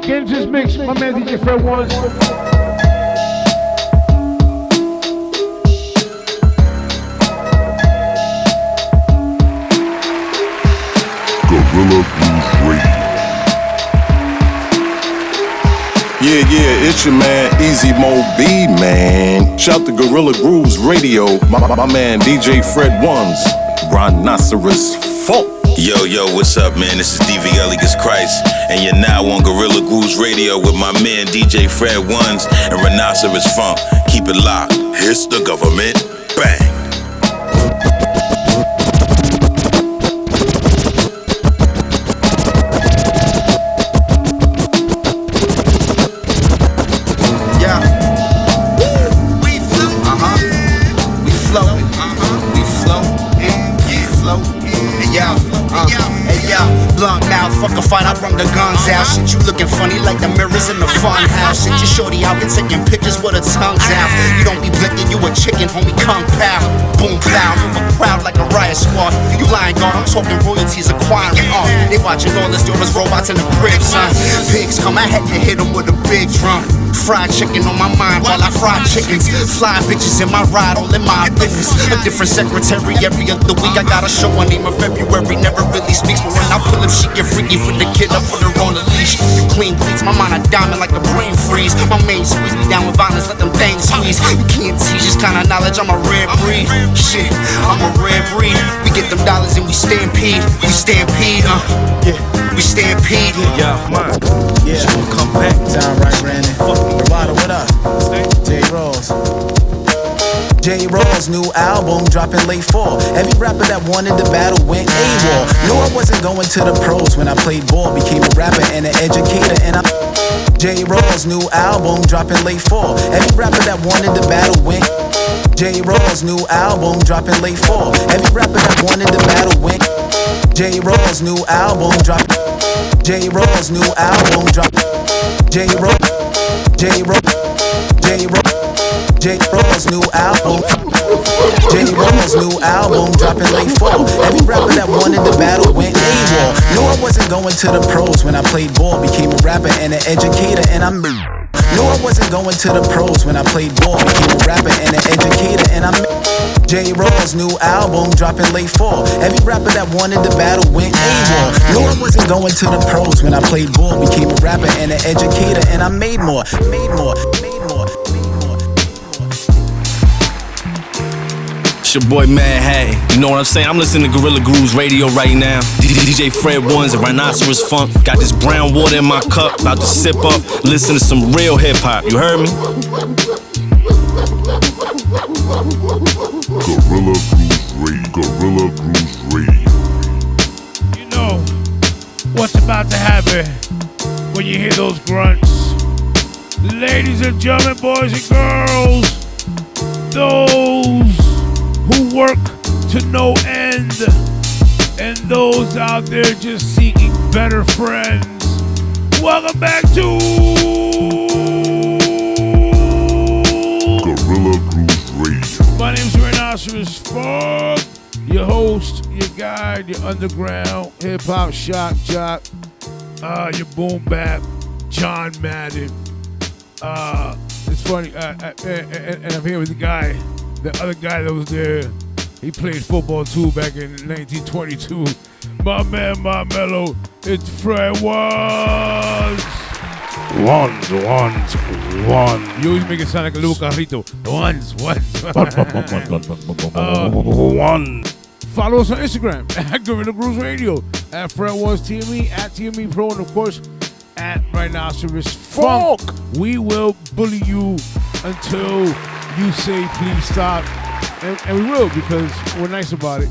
Get into this mix, my man DJ FredOnes. Guerrilla Grooves Radio. Yeah, it's your man, Easy Mo B, man. Shout to Guerrilla Grooves Radio, my man DJ FredOnes, Rhinoceros Funk. Yo, what's up, man? This is DV Christ, and you're now on Guerrilla Grooves Radio with my man DJ FredOnes and Rhinoceros Funk. Keep it locked. It's the government. Bang. Fuck a fight, I brung the guns out. Shit, you looking funny like the mirrors in the fun house. Shit, you shorty out been taking pictures with her tongues out. You don't be blinking, you a chicken, homie, come pow. Boom, plow, move a crowd like a riot squad. You lying, God, I'm talking royalties, acquiring art. They watching all this, yours robots in the crib, son. Pigs come, I had to hit them with a big drum. Fried chicken on my mind while I fry chickens. Fly bitches in my ride, all in my business. A different secretary every other week. I got a show on name of February, never really speaks. But when I pull up, she get freaky for the kid, I put her on the leash. You clean bleeds, my mind a diamond like a brain freeze. My main squeeze me down with violence, let them things squeeze. You can't teach this kind of knowledge, I'm a rare breed. Shit, I'm a rare breed. We get them dollars and we stampede. We stampede, yeah. We stampede, yeah, man. Yeah, come back, down right, Brandon. Rada, what up? J. Rawls, new album dropping late fall. Every rapper that wanted the battle went AWOL. Knew I wasn't going to the pros when I played ball. Became a rapper and an educator, and J. Rawls, new album dropping late fall. Every rapper that wanted the battle went. J. Rawls, new album dropping late fall. Every rapper that wanted the battle went. J. Rawls, new album dropping. J. Rawls, new album dropping. J. Rawls, J. Rawls, J. Rawls. J. Rawls' new album. J. Rawls' new album dropping late fall. Every rapper that wanted the battle went AWOL. Knew I wasn't going to the pros when I played ball. Became a rapper and an educator, and Knew I wasn't going to the pros when I played ball. Became a rapper and an educator, and J. Rawls' new album dropping late fall. Every rapper that wanted the battle went AWOL. Knew I wasn't going to the pros when I played ball. Became a rapper and an educator, and I made more. It's your boy Mad Hay. You know what I'm saying? I'm listening to Guerrilla Grooves Radio right now. DJ FredOnes and Rhinoceros Funk. Got this brown water in my cup, about to sip up, listen to some real hip hop. You heard me? Guerrilla Grooves Radio. Guerrilla Grooves Radio. You know what's about to happen when you hear those grunts. Ladies and gentlemen, boys and girls, those who work to no end, and those out there just seeking better friends. Welcome back to Guerrilla Grooves Radio. My name's Rhinoceros Funk, your host, your guide, your underground hip-hop shock jock, your boom bap, John Madden. It's funny, and I'm here with the other guy that was there. He played football too back in 1922. My man, Marmello, it's FredOnes. One. You always make it sound like a little carrito. Ones. One. Follow us on Instagram at Guerrilla Grooves Radio, at FredOnes TME, at TME Pro, and of course, at Rhinoceros Funk. We will bully you until you say please stop, and we will, because we're nice about it.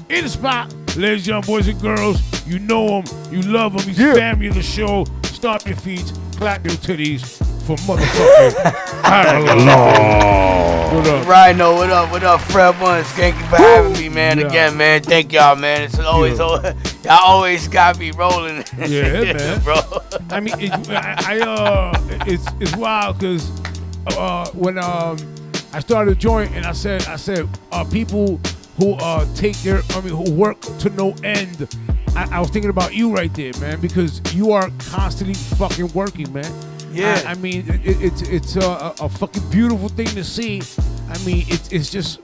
In the spot, ladies and gentlemen, boys and girls, you know him, you love him, he's family of the show. Stomp your feet, clap your titties for motherfucking Agallah. What up? Rhino, what up, FredOnes? Thank you for having me, man. Yeah. Again, man, thank y'all, man. It's always, y'all always got me rolling. Yeah, man. Bro. I mean, it's wild, because when I started a joint, and I said, people who who work to no end, I was thinking about you right there, man, because you are constantly fucking working, man. Yeah. I mean, it's a fucking beautiful thing to see. I mean, it's just,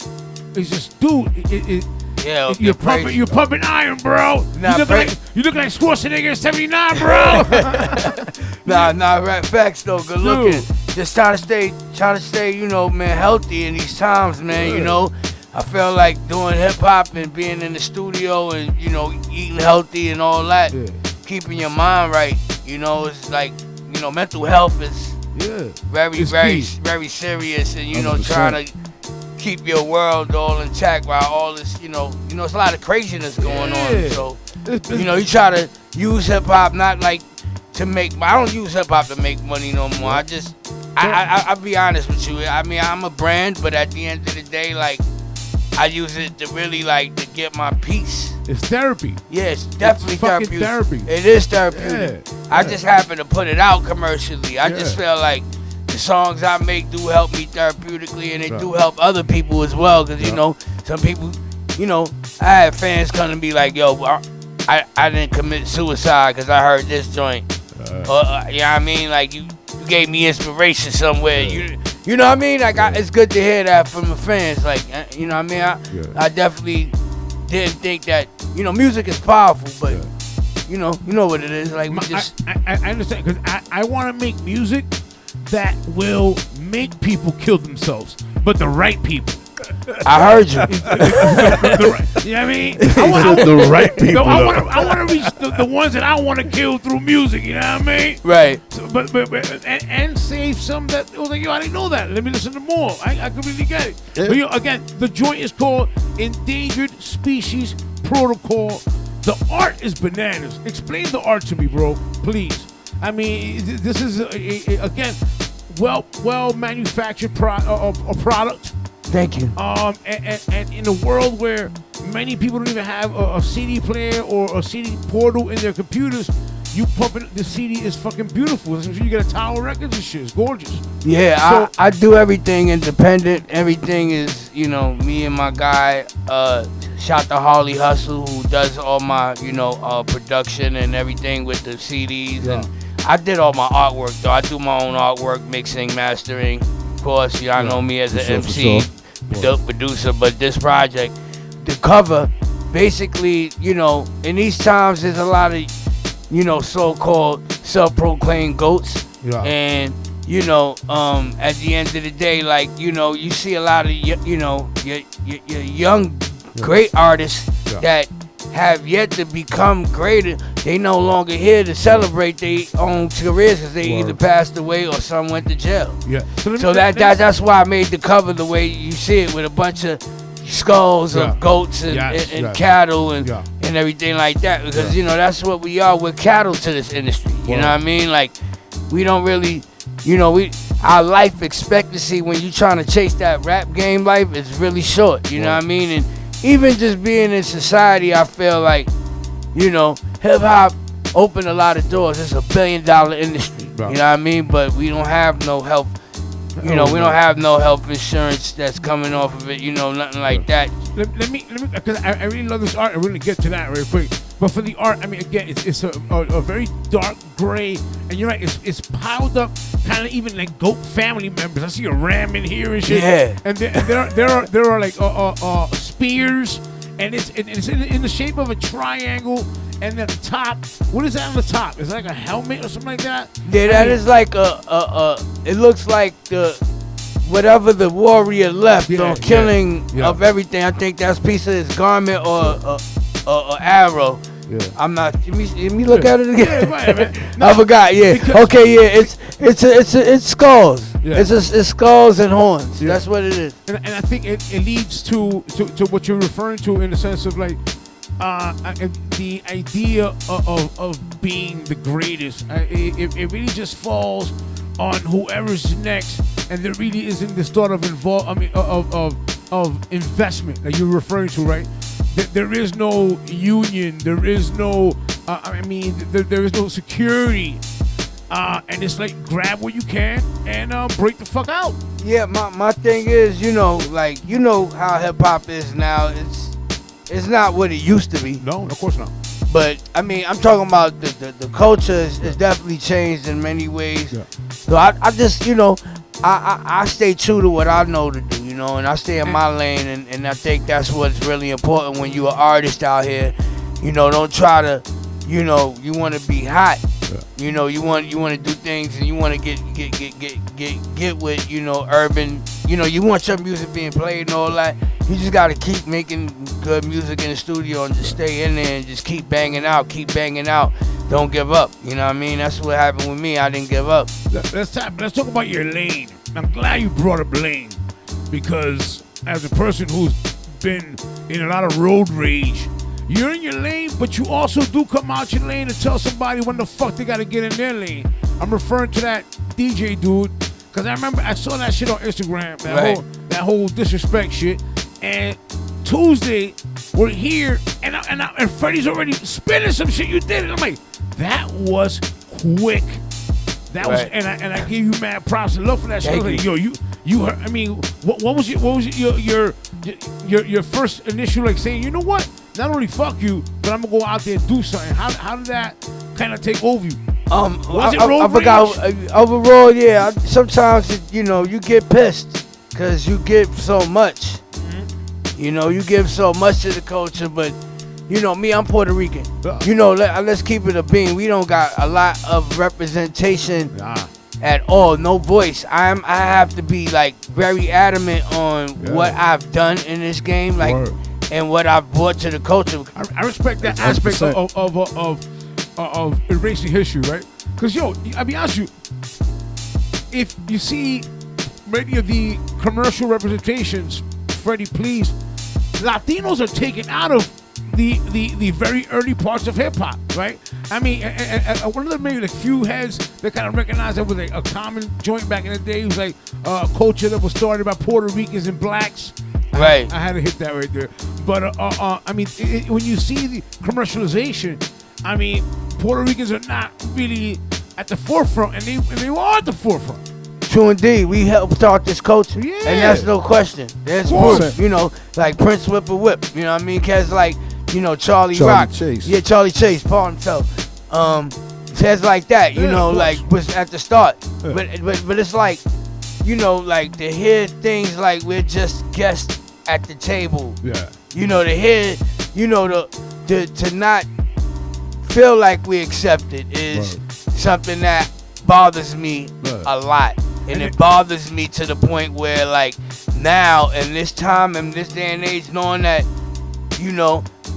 dude. Yeah, you're pumping iron, bro. You look like Schwarzenegger in '79, bro. Nah, facts though. Good looking. Just trying to stay, you know, man, healthy in these times, man. You know, I feel like doing hip hop and being in the studio and, you know, eating healthy and all that, keeping your mind right. You know, it's like, you know, mental health is very serious, and you know, 100%. Trying to keep your world all intact while all this, you know, it's a lot of craziness going on. So, you know, you try to use hip hop not like to make. I don't use hip hop to make money no more. I'll be honest with you. I mean, I'm a brand, but at the end of the day, like, I use it to really like to get my peace. It's therapy. Yeah, it's definitely therapeutic. Therapy. It is therapeutic. I just happen to put it out commercially. I just feel like the songs I make do help me therapeutically, and they do help other people as well. Because, you know, some people, you know, I had fans come to be like, yo, I didn't commit suicide because I heard this joint. You know what I mean? Like, you gave me inspiration somewhere. You know what I mean? Like, it's good to hear that from the fans. Like, you know what I mean? I definitely didn't think that, you know, music is powerful, but, you know what it is. Like, I understand, because I want to make music that will make people kill themselves, but the right people. I heard you. You know what I mean? The right people. I want to reach the ones that I want to kill through music. You know what I mean? Right. So, but and save some that was like, yo, I didn't know that. Let me listen to more. I could really get it. Yeah. But, you know, again, the joint is called Endangered Species Protocol. The art is bananas. Explain the art to me, bro, please. I mean, this is again, well manufactured product. Thank you. And in a world where many people don't even have a CD player or a CD portal in their computers, you pumping the CD is fucking beautiful. You get a Tower Records and shit. It's gorgeous. Yeah, so, I do everything independent. Everything is, you know, me and my guy, shout to Harley Hustle, who does all my, you know, production and everything with the CDs. Yeah. And I did all my artwork, though. I do my own artwork, mixing, mastering. Of course, y'all know me as an MC, producer, but this project, the cover, basically, you know, in these times, there's a lot of, you know, so-called self-proclaimed goats. Yeah. And, you know, at the end of the day, like, you know, you see a lot of, you know, your young, great artists that have yet to become greater. They no longer here to celebrate their own careers because they either passed away or some went to jail. Yeah. So that's why I made the cover the way you see it, with a bunch of skulls of goats and cattle and everything like that, because you know that's what we are. We're cattle to this industry. You know what I mean? Like, we don't really, you know, our life expectancy when you trying to chase that rap game life is really short. You know what I mean? And even just being in society, I feel like, you know, hip hop opened a lot of doors. It's $1 billion industry. You know what I mean? But we don't have no health. You know, we don't have no health insurance that's coming off of it. You know, nothing like that. Let me, because I really love this art. I'm going to get to that real quick. But for the art, I mean, again, it's a very dark gray, and you're right, it's piled up, kind of even like goat family members. I see a ram in here and shit. Yeah. And there are like spears, and it's in the shape of a triangle. And at the top, what is that on the top? Is it like a helmet or something like that? Yeah, that is like it looks like whatever the warrior left on killing of everything. I think that's a piece of his garment or arrow. Yeah. I'm not. Let me look at it again. Yeah, right, man. No, I forgot. Yeah. Okay. Yeah. It's skulls. Yeah. It's skulls and horns. Yeah. That's what it is. And I think it leads to what you're referring to in the sense of like the idea of being the greatest. It really just falls on whoever's next, and there really isn't this thought of investment that you're referring to, right? There is no union. There is no. There is no security. And it's like grab what you can and break the fuck out. Yeah, my thing is, you know, like, you know how hip hop is now. It's not what it used to be. No, of course not. But I mean, I'm talking about the culture is definitely changed in many ways. Yeah. So I just, I stay true to what I know to do, and I stay in my lane, and I think that's what's really important when you're an artist out here. Don't try to, you want to be hot. Yeah. You want to do things, and you want to get with, urban. You want your music being played and all that. You just got to keep making good music in the studio and just stay in there and just keep banging out. Don't give up. You know what I mean? That's what happened with me. I didn't give up. Let's talk about your lane. I'm glad you brought up lane, because as a person who's been in a lot of road rage, you're in your lane, but you also do come out your lane and tell somebody when the fuck they got to get in their lane. I'm referring to that DJ dude, because I remember I saw that shit on Instagram, that whole disrespect shit. And Tuesday, we're here, and Freddie's already spinning some shit you did. And I'm like, that was quick. That was, and I give you mad props and love for that shit. Like, yo, you heard, I mean, what was your first initial, like, saying, you know what? Not only fuck you, but I'm gonna go out there and do something. How did that kind of take over you? Was it road I forgot. Overall, yeah. Sometimes you get pissed because you give so much. You give so much to the culture, but me, I'm Puerto Rican. Let's keep it a bean. We don't got a lot of representation at all. No voice. I have to be like very adamant on what I've done in this game, like, and what I've brought to the culture. I respect that aspect of erasing history, right? Because I'll be honest with you, if you see many of the commercial representations, Freddie, please, Latinos are taken out of the very early parts of hip hop, right? I mean, one of the maybe few heads that kind of recognized that was like a common joint back in the day. It was like a culture that was started by Puerto Ricans and blacks. Right. I had to hit that right there. But I mean, when you see the commercialization, I mean, Puerto Ricans are not really at the forefront, and they are at the forefront. True indeed, we helped start this culture, and that's no question. There's proof, like Prince Whip a Whip, you know what I mean? Cause like, Charlie Rock, Chase. Yeah, Charlie Chase, Paul himself, says like that, like was at the start, but it's like, like to hear things like we're just guests at the table, to hear, to not feel like we accepted is something that bothers me a lot. And it bothers me to the point where, like, now, in this time, in this day and age, knowing that,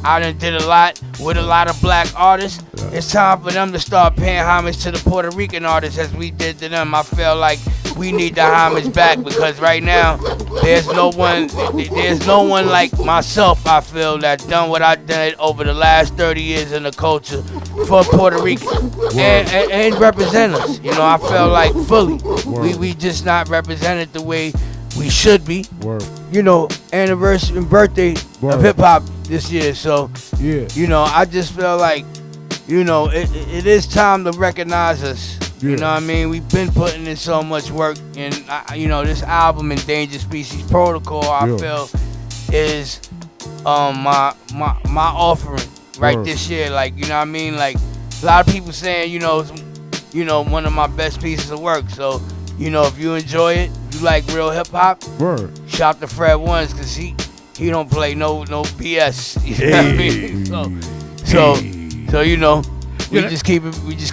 I done did a lot with a lot of black artists, it's time for them to start paying homage to the Puerto Rican artists as we did to them. I feel like we need the homage back, because right now, there's no one like myself, I feel, that done what I did over the last 30 years in the culture for Puerto Rican and represent us. I feel like fully. We just not represented the way we should be. Anniversary and birthday of hip hop this year. So, I just feel like, it is time to recognize us. You know what I mean? We've been putting in so much work, and this album, Endangered Species Protocol, I feel is my offering this year. Like, you know what I mean? Like, a lot of people saying, it's, one of my best pieces of work. So, if you enjoy it, you like real hip hop, shout to FredOnes, because he don't play no BS. You know what I mean? So we just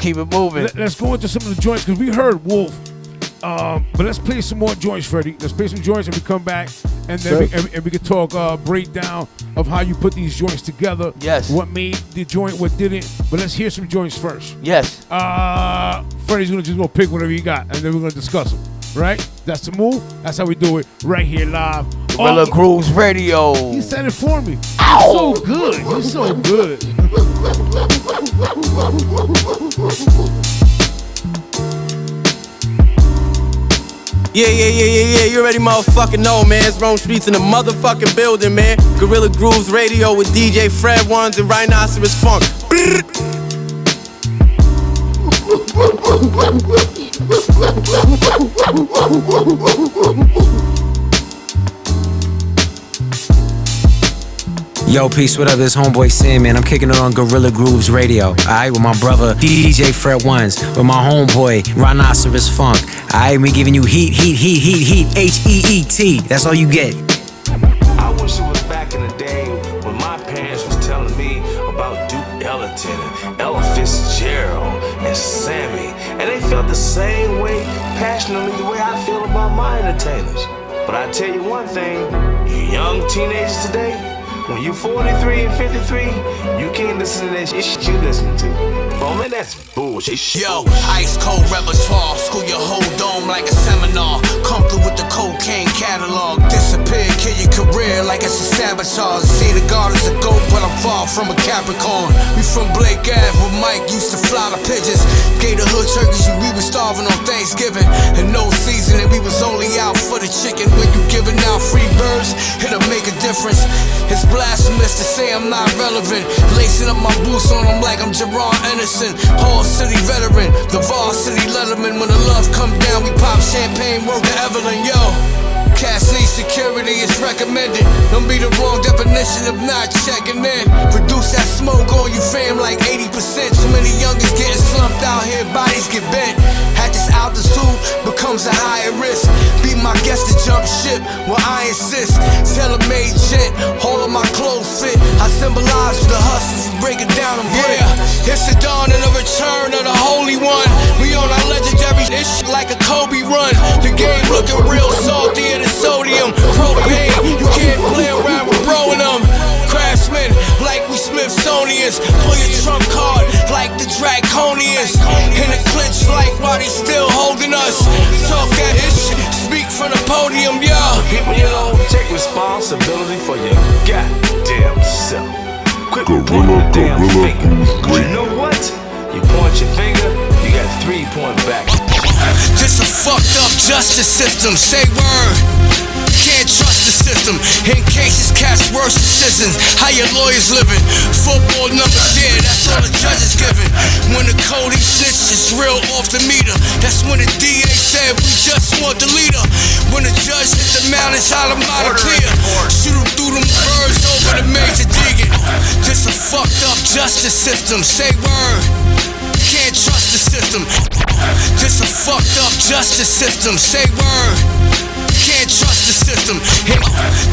keep it moving. Let's go into some of the joints, because we heard Wolf. But let's play some more joints, Freddie. Let's play some joints and we come back, and then we can talk breakdown of how you put these joints together. Yes. What made the joint, what didn't. But let's hear some joints first. Yes. Freddie's gonna pick whatever you got, and then we're gonna discuss them. Right? That's the move. That's how we do it right here live. Guerrilla Grooves Radio. He said it for me. He's so good. He's so good. Yeah. You already motherfucking know, man. It's Rome Streets in the motherfucking building, man. Guerrilla Grooves Radio with DJ FredOnes and Rhinoceros Funk. Yo, peace, what up? This homeboy Sam, man. I'm kicking it on Guerrilla Grooves Radio. Alright, with my brother DJ FredOnes, with my homeboy Rhinoceros Funk. Alright, we giving you heat, H-E-E-T. That's all you get. I wish it was back in the day when my parents was telling me about Duke Ellington and Ella Fitzgerald and Sammy, and they felt the same way passionately the way I feel about my entertainers. But I tell you one thing, you young teenagers today, when you 43 and 53, you can't listen to that shit you listen to. Oh man, that's bullshit. Yo, ice cold repertoire, school your whole dome like a seminar. Come through with the cocaine catalog, disappear, kill your career like it's a sabotage. See the garden's a goat, but I'm far from a Capricorn. We from Blake Ave, where Mike used to fly the pigeons. Gave the hood turkeys, we was starving on Thanksgiving. And no seasoning, we was only out for the chicken. When you giving out free birds, it'll make a difference. It's blasphemous to say I'm not relevant. Lacing up my boots on them like I'm Gerard Anderson. Hall City veteran, the varsity letterman. When the love come down, we pop champagne, word to Evelyn, yo. Cash need security, it's recommended. Don't be the wrong definition of not checking in. Reduce that smoke on you fam like 80%. Too many youngers getting slumped out here, bodies get bent. At this altitude becomes a higher risk. Be my guest to jump ship where I insist. Tailor-made gent, all of my clothes fit. I symbolize the hustlers, break it down and break. Yeah, it's the dawn and the return of the Holy One. We on our legendary ish like a Kobe run. The game looking real salty and sodium, propane, you can't play around with bro and them. Craftsmen, like we Smithsonians. Pull your trump card like the Draconians. In the clinch like why they still holding us. Talk that ish, speak from the podium, y'all. People, you know, take responsibility for your goddamn self. Quit pointing the damn finger. You know what? You point your finger, you got 3 point back. This a fucked up justice system, say word. Can't trust the system. In cases, cast worse decisions. How your lawyers living? Football numbers, yeah, that's all the judges giving. When the code he snitched, it's real off the meter. That's when the DA said we just want the leader. When the judge hit the mountains, holla mighty clear. Shoot him through them birds over the major digging. This a fucked up justice system, say word. Can't trust the system. This a fucked up justice system, say word. Can't trust the system.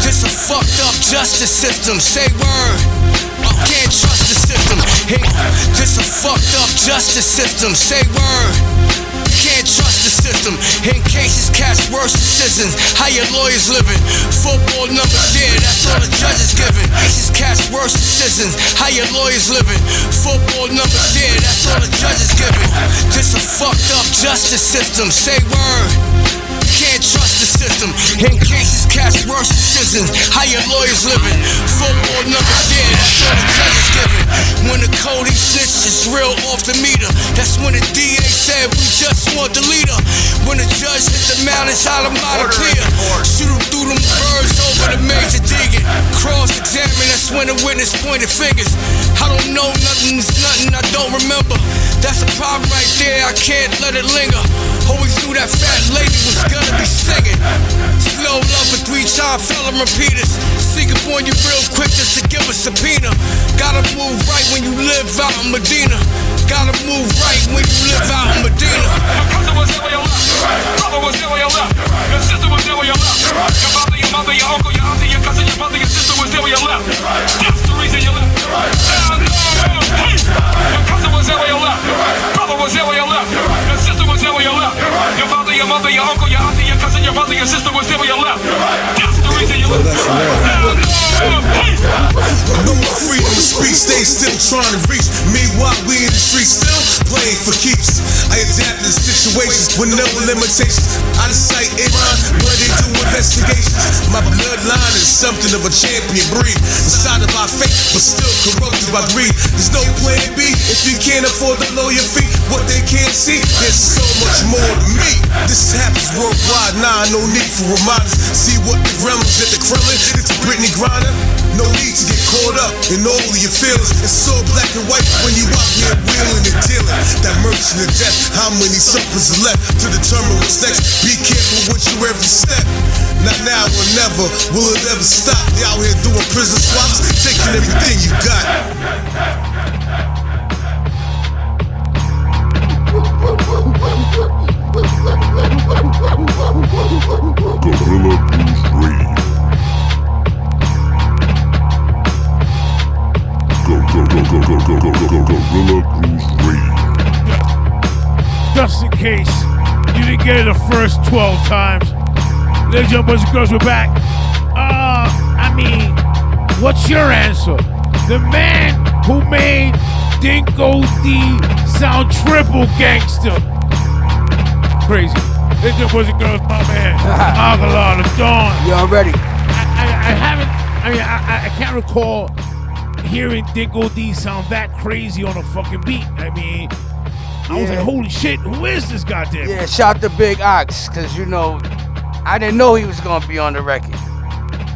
This a fucked up justice system, say word. Can't trust the system. This a fucked up justice system, say word. Can't trust the system. In cases, cast worse decisions. How your lawyers living? Football numbers, yeah, that's all the judges giving. Cases, cast worse decisions. How your lawyers living? Football numbers, yeah, that's all the judges giving. This a fucked up justice system, say word. Can't trust the system. In cases, cast worse decisions. How your lawyers living? Football numbers, yeah, that's all the judges giving. When the code he snitched, it's real off the meter. That's when the DA said we just want the leader. When the judge hit the mountains, holla mighty clear. Shoot him through them birds over the major digging. Cross-examine, that's when the witness pointed fingers. I don't know nothing's nothing I don't remember. That's a problem right there, I can't let it linger. Always knew that fat lady was gonna be singing. Slow love for 3-time felon repeaters. Sneak up on you real quick just to give a subpoena. Gotta move right when you live out in Medina. Gotta move right when you live out in Medina. Your cousin was there when you left. Brother was there when you left. Your sister was there when you left. Your father, your mother, your uncle, your auntie, your cousin, your brother, your sister was there when you left. That's the reason you left. Your cousin was there when you left. Brother was there when you left. Your sister was there when you left. Your father, your mother, your uncle, your auntie, your cousin, your brother, your sister was there when you left. That's the reason you left. No freedom of speech, they still trying to reach. Meanwhile, we in the streets still playing for keeps. I adapt to situations with no limitations. Out of sight, in mind, where they do investigations. My bloodline is something of a champion breed. Decided by fate, but still corrupted by greed. There's no plan B if you can't afford the lawyer fee. What they can't see, there's so much more to me. This happens worldwide, nah, no need for reminders. See what the gremlins at the Kremlin, it's a Britney Griner. No need to get caught up in all of your feelings. It's so black and white when you out here wheeling and dealing. That merchant of death, how many suppers are left to determine what's next? Be careful with your every step. Not now or never, will it ever stop? They out here doing prison swaps, taking everything you got. Guerrilla Grooves Radio. Guerrilla Grooves Radio. Just in case you didn't get it the first 12 times, ladies and gentlemen, boys and girls, we're back. I mean, what's your answer? The man who made Dinko D sound triple gangster. Crazy. Ladies and boys and girls, my man, Agallah, the Dawn. You already? I can't recall hearing Dinko D sound that crazy on a fucking beat. I mean, I was like, holy shit, who is this goddamn? Yeah, shout to Big Ox, because, you know, I didn't know he was going to be on the record.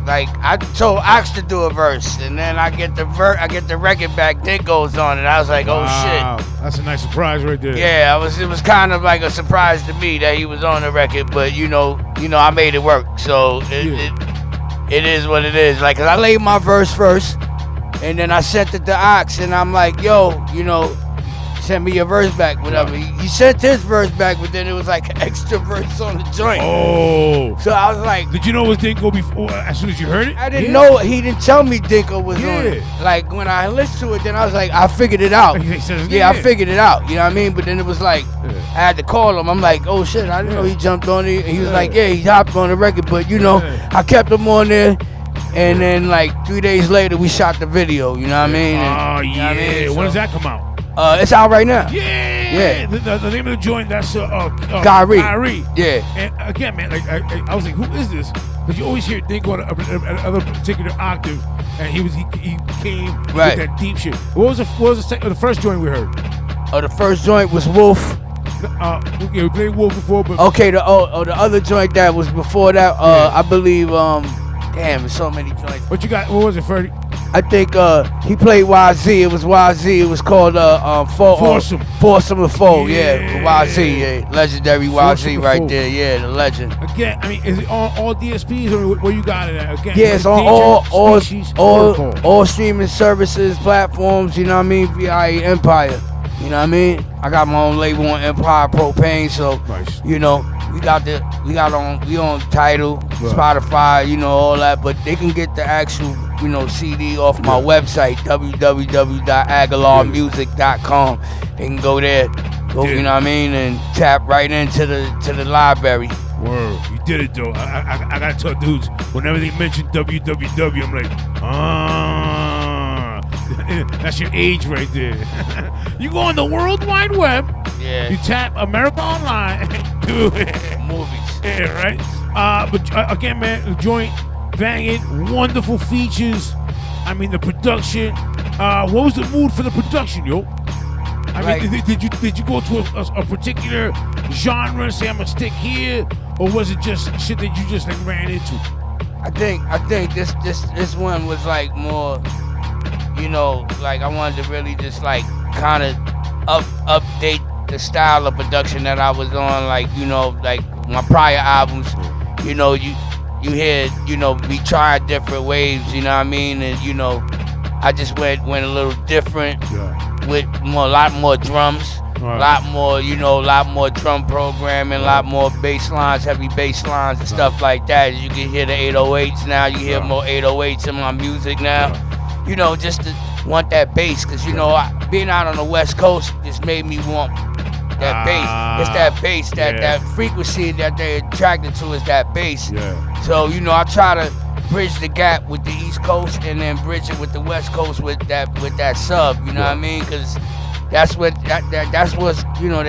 Like, I told Ox to do a verse, and then I get the record back, Dinko's on it. I was like, oh shit. That's a nice surprise right there. Yeah, it was kind of like a surprise to me that he was on the record, but you know, I made it work. So it is what it is. Like, 'cause I laid my verse first, and then I sent it to Ox, and I'm like, yo, you know, send me your verse back, whatever. He sent his verse back, but then it was like an extra verse on the joint. Oh. So I was like, did you know it was Dinko before, as soon as you heard it? I didn't know. He didn't tell me Dinko was on it. Like, when I listened to it, then I was like, I figured it out. I figured it out. You know what I mean? But then it was like, I had to call him. I'm like, oh shit, I didn't know he jumped on it. And he was like, yeah, he hopped on the record. But you know, I kept him on there. And then like 3 days later, we shot the video. You know what I mean? And, you know what I mean? When does that come out? It's out right now. Yeah. The name of the joint, that's Guerrilla. Yeah. And again, man, like I was like, who is this? Because you always hear Dinko at another particular octave, and he came with that deep shit. What was the first joint we heard? The first joint was Wolf. We played Wolf before, but okay. The other joint that was before that, I believe. Damn, there's so many joints. What you got? What was it, Freddie? I think he played YZ. It was YZ. It was called Foursome the Foe. Yeah, YZ. Yeah, legendary YZ right there. Yeah, the legend. Again, I mean, is it on all DSPs or where you got it at? Again, yeah, it's on all streaming services, platforms. You know what I mean? VIA Empire. You know what I mean? I got my own label on Empire Propane, so you know. We on Tidal, Spotify, you know, all that, but they can get the actual, you know, CD off my website, www.agallahmusic.com. They can go there, you know what I mean, and tap right into the library. Word, you did it though. I gotta tell dudes, whenever they mention www, I'm like, that's your age right there. You go on the World Wide Web. Yeah. You tap America Online. Do it. Movies. Yeah, right. But again, man, the joint banging, wonderful features. I mean, the production. What was the mood for the production, yo? I mean, did you go to a particular genre and say I'm gonna stick here, or was it just shit that you just like ran into? I think this one was like more. You know, like I wanted to really just like kind of update the style of production that I was on. Like, you know, like my prior albums, you know, you hear, you know, we tried different waves, you know what I mean? And, you know, I just went a little different with a lot more drums, a lot more drum programming, a lot more bass lines, heavy bass lines and stuff like that. You can hear the 808s now. You hear more 808s in my music now. You know, just to want that bass, because, you know, being out on the West Coast just made me want that bass. It's that bass, that frequency that they're attracted to is that bass. Yeah. So, you know, I try to bridge the gap with the East Coast and then bridge it with the West Coast with that sub, you know what I mean? Because that's what's, you know,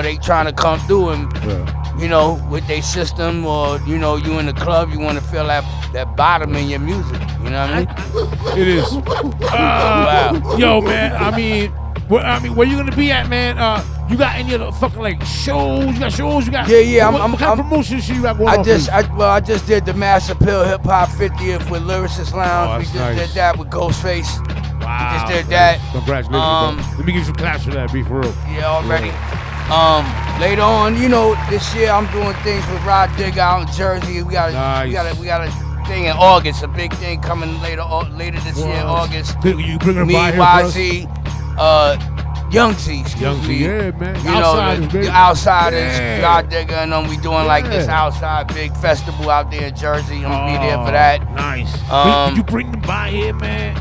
they trying to come through and, you know, with their system, or, you know, you in the club, you want to feel that bottom in your music. You know what I mean? It is. Wow. Yo, man. I mean, where you gonna be at, man? You got any other fucking like shows? You got shows? You got Yeah. What kind of promotion shit you got going on? I just did the Mass Appeal Hip Hop 50th with Lyricist Lounge. We just did that with Ghostface. Wow. We just did that. Congratulations, bro. Let me give you some claps for that. Be for real. Yeah, already. Later on, this year I'm doing things with Rod Digger out in Jersey. We got a thing in August, a big thing coming later this year in August. You bring them Me, by here YZ, Young Z, excuse me. Yeah, man. The Outsiders, Yeah. Rod Digger, and then we doing like this outside big festival out there in Jersey. I'm gonna be there for that. Nice. Could you bring them by here, man?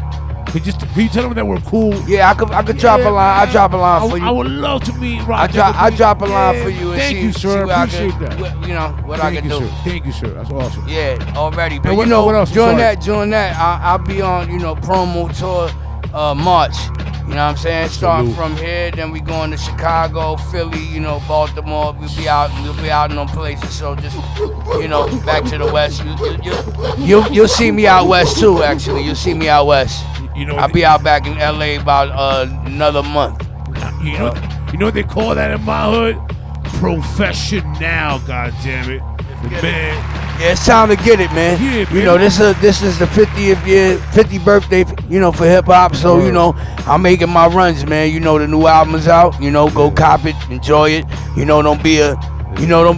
Could you tell them that we're cool? Yeah, I could drop a line. I drop a line for you. I would love to meet Rod. I drop a line for you and Thank see, you, sir. see what Appreciate I can, that. What I can do. Sir. Thank you, sir. That's awesome. Yeah, already. But what else? during that, I'll be on, promo tour March. You know what I'm saying? Starting from here, then we going to Chicago, Philly, Baltimore. We'll be out in them places. So just, back to the West. You'll see me out west too. Actually, you'll see me out west. I'll be out back in LA about another month. You know what they call that in my hood? Professional, goddammit. Man. Yeah, it's time to get it, man. Yeah, This is the 50th birthday, for hip hop. So, I'm making my runs, man. The new album is out. Go cop it, enjoy it. Don't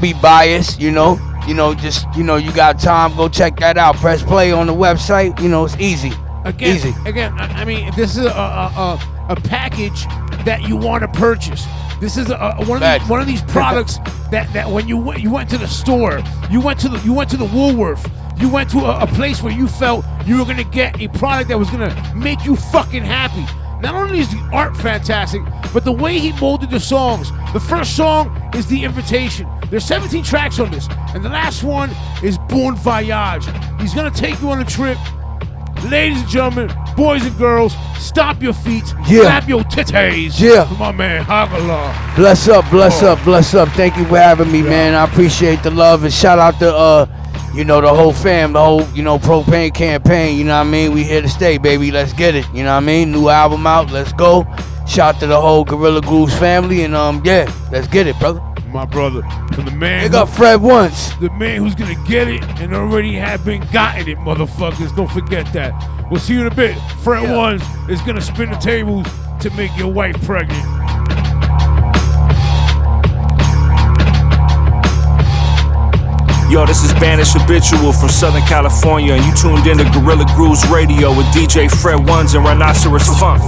be biased. You got time, go check that out. Press play on the website. It's easy. Again, I mean, this is a package that you want to purchase. This is one of these products that when you went to the store, you went to the Woolworth, you went to a place where you felt you were gonna get a product that was gonna make you fucking happy. Not only is the art fantastic, but the way he molded the songs. The first song is The Invitation. There's 17 tracks on this, and the last one is Bon Voyage. He's gonna take you on a trip. Ladies and gentlemen, boys and girls, stop your feet, clap your titties for my man Agallah. Bless up. Thank you for having me, man. I appreciate the love, and shout out to the whole fam, the whole propane campaign. You know what I mean? We here to stay, baby. Let's get it. You know what I mean? New album out. Let's go. Shout out to the whole Guerrilla Grooves family, and let's get it, brother. My brother, from the man. They got Fred once. The man who's gonna get it and already have been gotten it, motherfuckers. Don't forget that. We'll see you in a bit. Fred Ones is gonna spin the tables to make your wife pregnant. Yo, this is Banished Habitual from Southern California, and you tuned in to Guerrilla Grooves Radio with DJ Fred Ones and Rhinoceros Funk.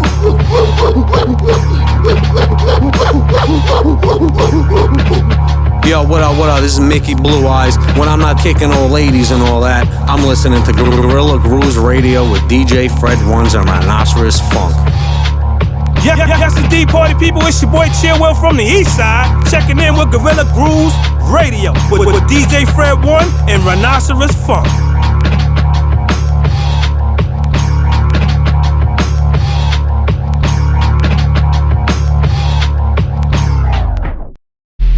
Yo, what up? This is Mickey Blue Eyes. When I'm not kicking old ladies and all that, I'm listening to Guerrilla Grooves Radio with DJ Fred Ones and Rhinoceros Funk. Yes, indeed, party people. It's your boy Chillwell from the East Side, checking in with Guerrilla Grooves Radio with DJ Fred One and Rhinoceros Funk.